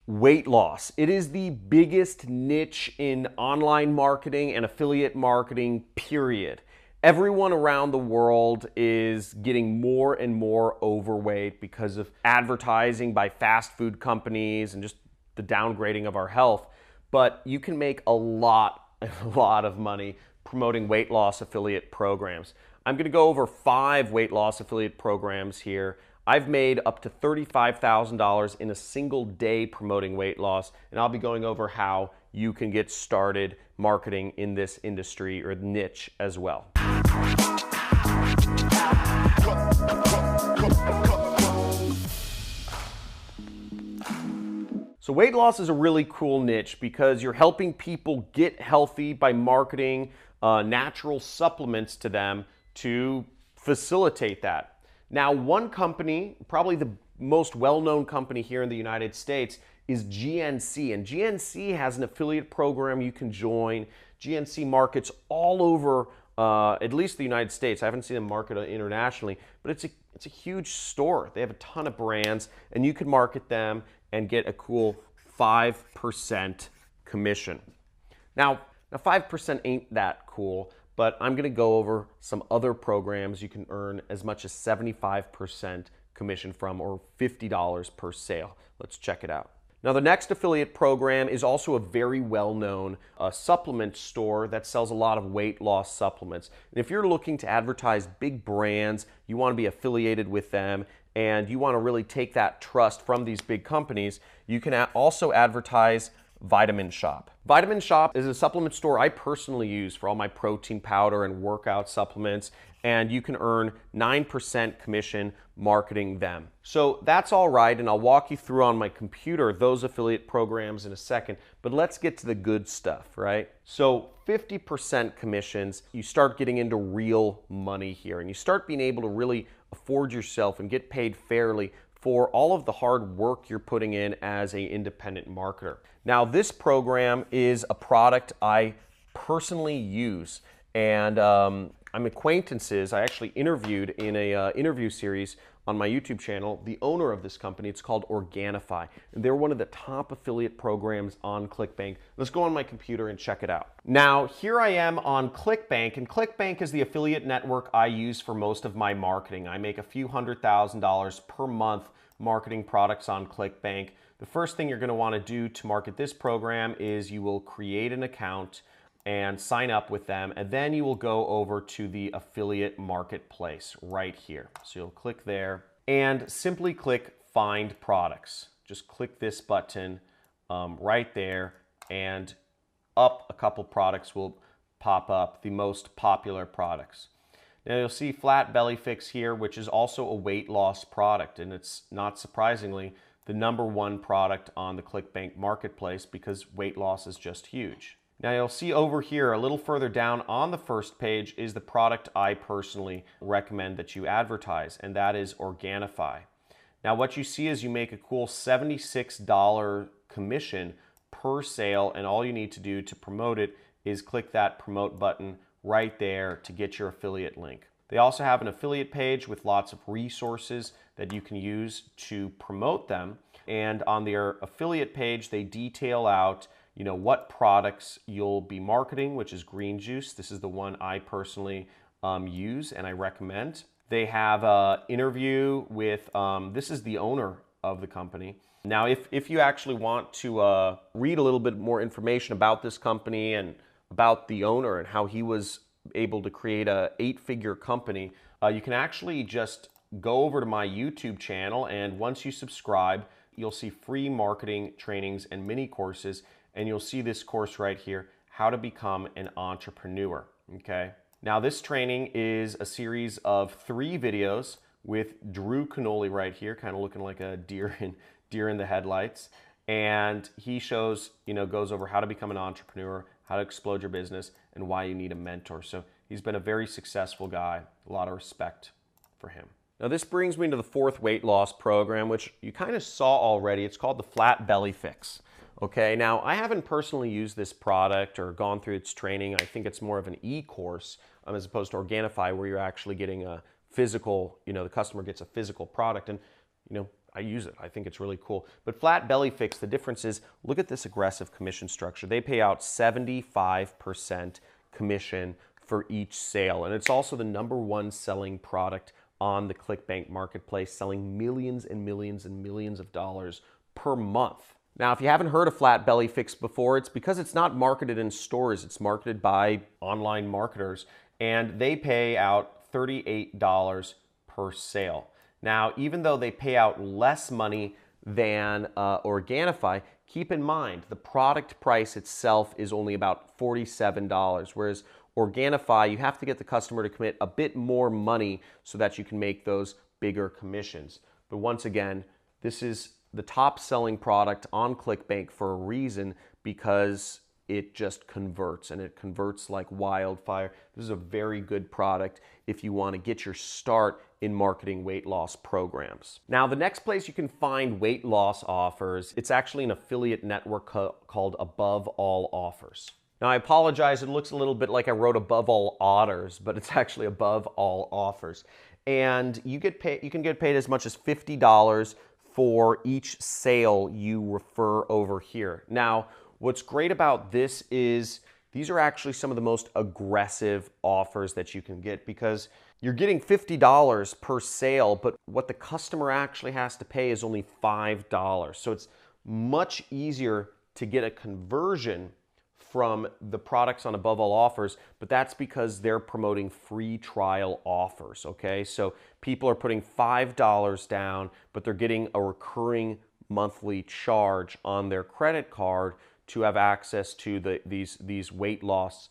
Weight loss. It is the biggest niche in online marketing and affiliate marketing, period. Everyone around the world is getting more and more overweight because of advertising by fast food companies and just the downgrading of our health. But you can make a lot of money promoting weight loss affiliate programs. I'm going to go over 5 weight loss affiliate programs here. I've made up to $35,000 in a single day promoting weight loss, and I'll be going over how you can get started marketing in this industry or niche as well. So weight loss is a really cool niche because you're helping people get healthy by marketing natural supplements to them to facilitate that. Now, one company, probably the most well-known company here in the United States, is GNC. And GNC has an affiliate program you can join. GNC markets all over, at least the United States. I haven't seen them market internationally, but it's a huge store. They have a ton of brands, and you can market them and get a cool 5% commission. Now 5% ain't that cool, but I'm gonna go over some other programs you can earn as much as 75% commission from, or $50 per sale. Let's check it out. Now the next affiliate program is also a very well-known supplement store that sells a lot of weight loss supplements. And if you're looking to advertise big brands, you wanna be affiliated with them, and you wanna really take that trust from these big companies, you can also advertise Vitamin Shoppe. Vitamin Shoppe is a supplement store I personally use for all my protein powder and workout supplements, and you can earn 9% commission marketing them. So that's all right, and I'll walk you through on my computer those affiliate programs in a second, but let's get to the good stuff, right? So 50% commissions, you start getting into real money here, and you start being able to really afford yourself and get paid fairly for all of the hard work you're putting in as an independent marketer. Now, this program is a product I personally use, and I'm acquaintances. I actually interviewed in a interview series on my YouTube channel the owner of this company. It's called Organifi, and they're one of the top affiliate programs on ClickBank. Let's go on my computer and check it out. Now, here I am on ClickBank, and ClickBank is the affiliate network I use for most of my marketing. I make a few $100,000 per month marketing products on ClickBank. The first thing you're going to want to do to market this program is you will create an account and sign up with them, and then you will go over to the affiliate marketplace right here. So you'll click there and simply click Find Products. Just click this button right there, and up a couple products will pop up, the most popular products. Now you'll see Flat Belly Fix here, which is also a weight loss product, and it's not surprisingly the #1 product on the ClickBank marketplace because weight loss is just huge. Now you'll see over here a little further down on the first page is the product I personally recommend that you advertise, and that is Organifi. Now what you see is you make a cool $76 commission per sale, and all you need to do to promote it is click that promote button right there to get your affiliate link. They also have an affiliate page with lots of resources that you can use to promote them. And on their affiliate page, they detail out, what products you'll be marketing, which is Green Juice. This is the one I personally use and I recommend. They have an interview with, this is the owner of the company. Now, if you actually want to read a little bit more information about this company and about the owner and how he was able to create a 8-figure company, you can actually just go over to my YouTube channel, and once you subscribe, you'll see free marketing trainings and mini courses, and you'll see this course right here, How to Become an Entrepreneur, okay? Now this training is a series of 3 videos with Drew Canole right here, kind of looking like a deer in the headlights, and he shows, goes over how to become an entrepreneur, how to explode your business, and why you need a mentor. So he's been a very successful guy, a lot of respect for him. Now this brings me to the 4th weight loss program, which you kind of saw already. It's called the Flat Belly Fix. Okay, now I haven't personally used this product or gone through its training. I think it's more of an e-course as opposed to Organifi, where you're actually getting a physical, the customer gets a physical product. And I use it. I think it's really cool. But Flat Belly Fix, the difference is, look at this aggressive commission structure. They pay out 75% commission for each sale. And it's also the #1 selling product on the ClickBank marketplace, selling millions and millions and millions of dollars per month. Now, if you haven't heard of Flat Belly Fix before, it's because it's not marketed in stores. It's marketed by online marketers, and they pay out $38 per sale. Now, even though they pay out less money than Organifi, keep in mind the product price itself is only about $47, whereas Organifi, you have to get the customer to commit a bit more money so that you can make those bigger commissions. But once again, this is the top selling product on ClickBank for a reason, because it just converts, and it converts like wildfire. This is a very good product if you want to get your start in marketing weight loss programs. Now, the next place you can find weight loss offers, it's actually an affiliate network called Above All Offers. Now, I apologize, it looks a little bit like I wrote Above All Otters, but it's actually Above All Offers. And you can get paid as much as $50 for each sale you refer over here. Now, what's great about this is these are actually some of the most aggressive offers that you can get, because you're getting $50 per sale, but what the customer actually has to pay is only $5. So it's much easier to get a conversion from the products on Above All Offers, but that's because they're promoting free trial offers, okay? So people are putting $5 down, but they're getting a recurring monthly charge on their credit card to have access to these weight loss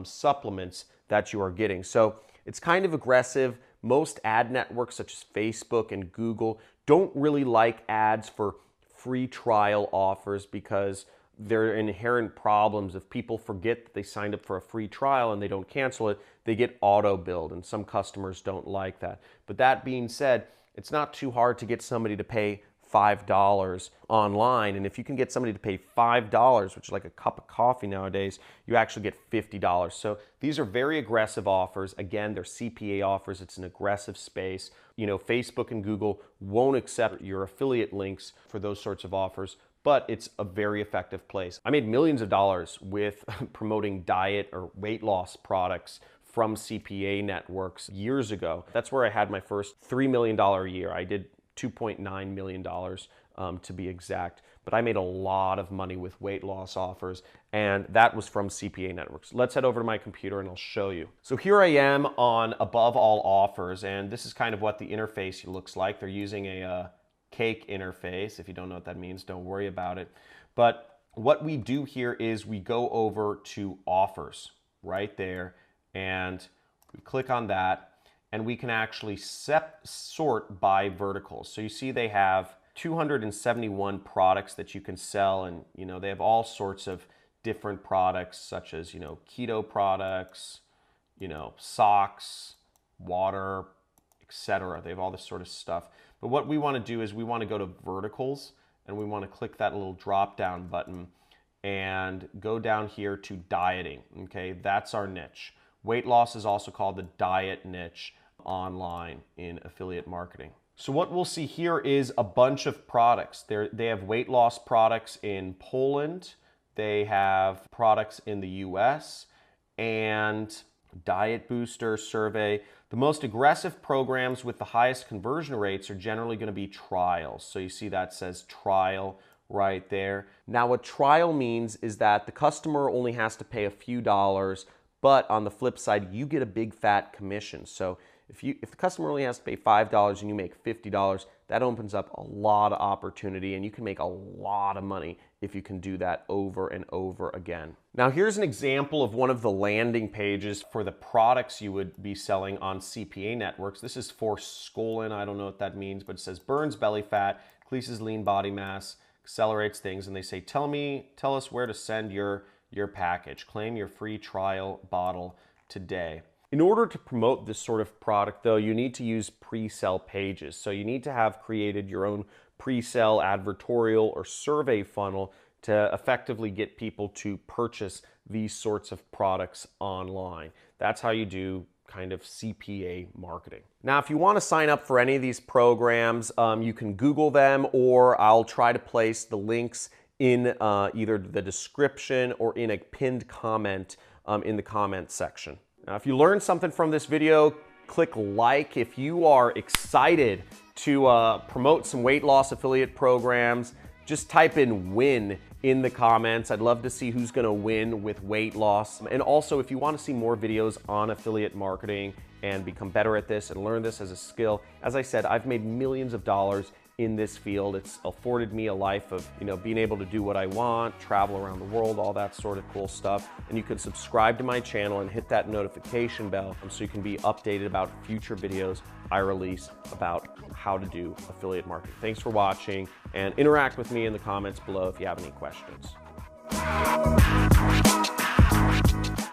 supplements that you are getting. So it's kind of aggressive. Most ad networks such as Facebook and Google don't really like ads for free trial offers, because there are inherent problems. If people forget that they signed up for a free trial and they don't cancel it, they get auto-billed, and some customers don't like that. But that being said, it's not too hard to get somebody to pay $5 online, and if you can get somebody to pay $5, which is like a cup of coffee nowadays, you actually get $50. So these are very aggressive offers. Again, they're CPA offers. It's an aggressive space. You know, Facebook and Google won't accept your affiliate links for those sorts of offers, but it's a very effective place. I made millions of dollars with promoting diet or weight loss products from CPA networks years ago. That's where I had my first $3 million year. I did $2.9 million to be exact, but I made a lot of money with weight loss offers, and that was from CPA networks. Let's head over to my computer and I'll show you. So here I am on Above All Offers, and this is kind of what the interface looks like. They're using a cake interface. If you don't know what that means, don't worry about it. But what we do here is we go over to offers right there, and we click on that, and we can actually sort by verticals. So you see they have 271 products that you can sell, and you know, they have all sorts of different products, such as, you know, keto products, you know, socks, water, etc. They have all this sort of stuff. But what we want to do is we want to go to verticals, and we want to click that little drop down button and go down here to dieting. Okay, that's our niche. Weight loss is also called the diet niche online in affiliate marketing. So what we'll see here is a bunch of products. They have weight loss products in Poland, they have products in the US, and Diet Booster survey. The most aggressive programs with the highest conversion rates are generally going to be trials. So you see that says trial right there. Now what trial means is that the customer only has to pay a few dollars, but on the flip side, you get a big fat commission. So if the customer only has to pay $5 and you make $50, that opens up a lot of opportunity, and you can make a lot of money if you can do that over and over again. Now here's an example of one of the landing pages for the products you would be selling on CPA networks. This is for Skolin. I don't know what that means, but it says burns belly fat, increases lean body mass, accelerates things, and they say, tell us where to send your package. Claim your free trial bottle today. In order to promote this sort of product, though, you need to use pre-sale pages. So you need to have created your own pre-sale advertorial or survey funnel to effectively get people to purchase these sorts of products online. That's how you do kind of CPA marketing. Now, if you want to sign up for any of these programs, you can Google them, or I'll try to place the links in either the description or in a pinned comment in the comment section. Now, if you learned something from this video, click like. If you are excited to promote some weight loss affiliate programs, just type in win in the comments. I'd love to see who's gonna win with weight loss. And also, if you wanna see more videos on affiliate marketing and become better at this and learn this as a skill, as I said, I've made millions of dollars in this field. It's afforded me a life of, being able to do what I want, travel around the world, all that sort of cool stuff. And you can subscribe to my channel and hit that notification bell so you can be updated about future videos I release about how to do affiliate marketing. Thanks for watching, and interact with me in the comments below if you have any questions.